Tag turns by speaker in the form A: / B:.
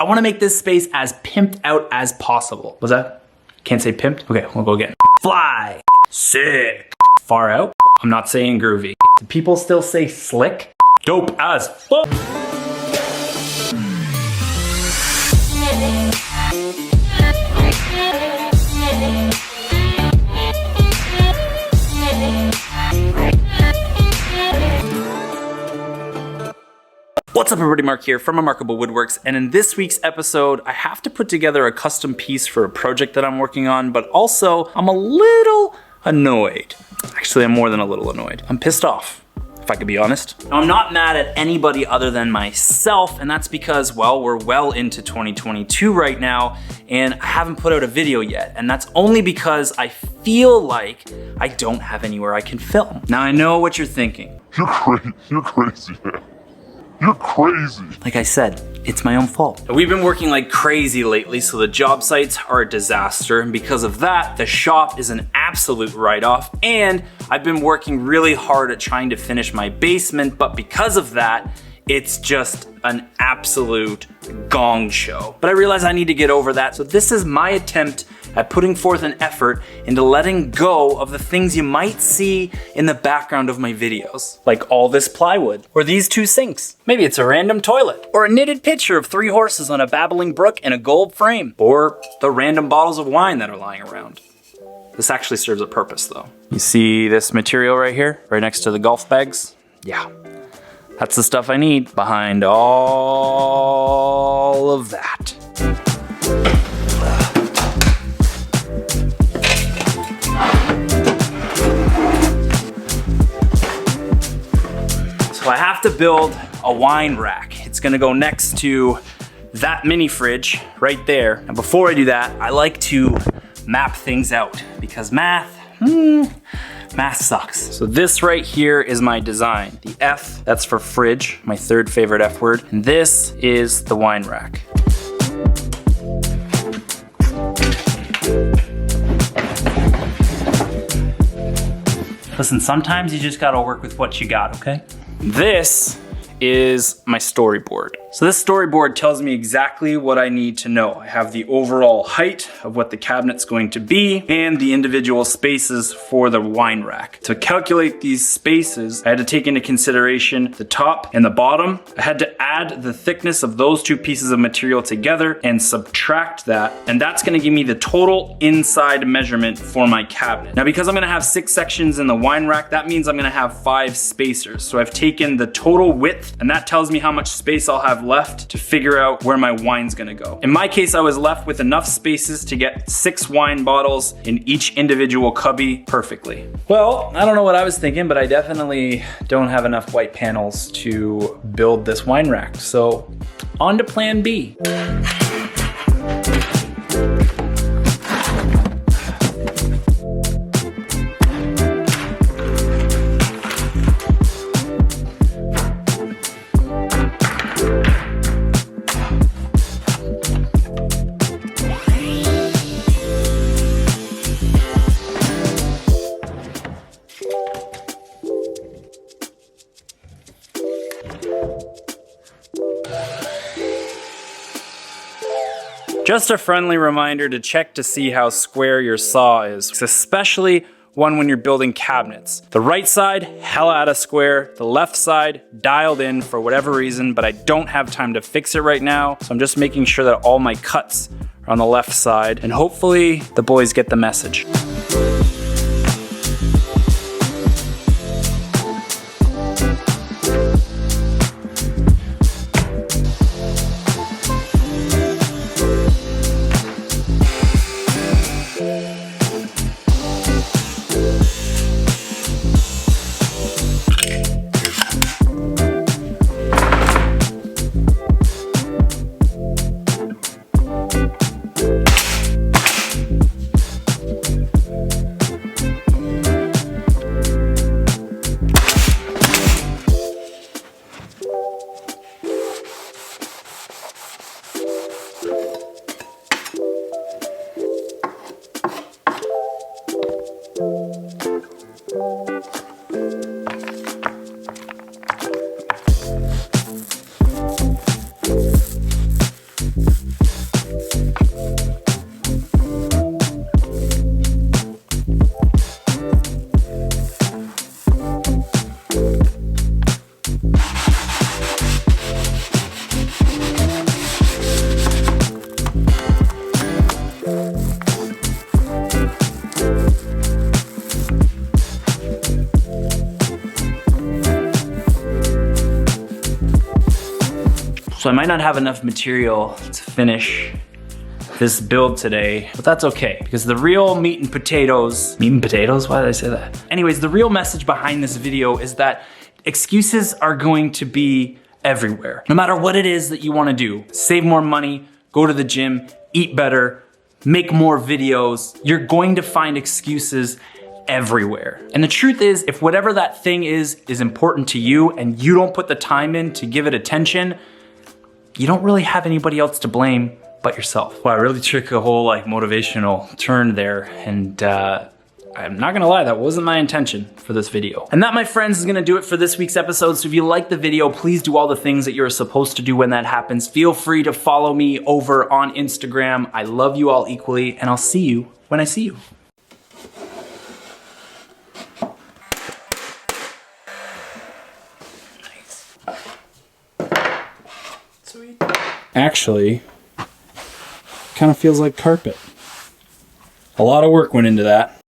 A: I wanna make this space as pimped out as possible. Was that? Can't say pimped? Okay, we'll go again. Fly. Sick. Far out. I'm not saying groovy. Do people still say slick? Dope as fuck. What's up everybody, Mark here from Remarkable Woodworks, and in this week's episode, I have to put together a custom piece for a project that I'm working on, but also I'm a little annoyed. Actually, I'm more than a little annoyed. I'm pissed off, if I could be honest. Now, I'm not mad at anybody other than myself, and that's because, well, we're well into 2022 right now, and I haven't put out a video yet, and that's only because I feel like I don't have anywhere I can film. Now, I know what you're thinking.
B: You're crazy, man. You're crazy.
A: Like I said, it's my own fault. We've been working like crazy lately, so the job sites are a disaster, and because of that, the shop is an absolute write-off, and I've been working really hard at trying to finish my basement, but because of that, it's just an absolute gong show. But I realize I need to get over that, so this is my attempt at putting forth an effort into letting go of the things you might see in the background of my videos. Like all this plywood, or these two sinks. Maybe it's a random toilet, or a knitted picture of 3 horses on a babbling brook in a gold frame, or the random bottles of wine that are lying around. This actually serves a purpose though. You see this material right here, right next to the golf bags? Yeah. That's the stuff I need behind all of that. So I have to build a wine rack. It's gonna go next to that mini fridge right there. And before I do that, I like to map things out because math sucks. So this right here is my design. The F, that's for fridge, my third favorite F word. And this is the wine rack. Listen, sometimes you just gotta work with what you got, okay? This is my storyboard. So this storyboard tells me exactly what I need to know. I have the overall height of what the cabinet's going to be and the individual spaces for the wine rack. To calculate these spaces, I had to take into consideration the top and the bottom. I had to add the thickness of those two pieces of material together and subtract that, and that's gonna give me the total inside measurement for my cabinet. Now, because I'm gonna have 6 sections in the wine rack, that means I'm gonna have 5 spacers. So I've taken the total width, and that tells me how much space I'll have left to figure out where my wine's gonna go. In my case, I was left with enough spaces to get 6 wine bottles in each individual cubby perfectly. Well, I don't know what I was thinking, but I definitely don't have enough white panels to build this wine rack. So on to plan B. Just a friendly reminder to check to see how square your saw is, especially one when you're building cabinets. The right side, hella out of square. The left side, dialed in for whatever reason, but I don't have time to fix it right now. So I'm just making sure that all my cuts are on the left side, and hopefully the boys get the message. So I might not have enough material to finish this build today, but that's okay, because the real meat and potatoes, why did I say that? Anyways, the real message behind this video is that excuses are going to be everywhere. No matter what it is that you wanna do, save more money, go to the gym, eat better, make more videos, you're going to find excuses everywhere. And the truth is, if whatever that thing is important to you and you don't put the time in to give it attention, you don't really have anybody else to blame but yourself. Well, I really took a whole like motivational turn there, and I'm not gonna lie, that wasn't my intention for this video. And that, my friends, is gonna do it for this week's episode. So if you like the video, please do all the things that you're supposed to do when that happens. Feel free to follow me over on Instagram. I love you all equally, and I'll see you when I see you. Nice. Sweet. Actually, kind of feels like carpet. A lot of work went into that.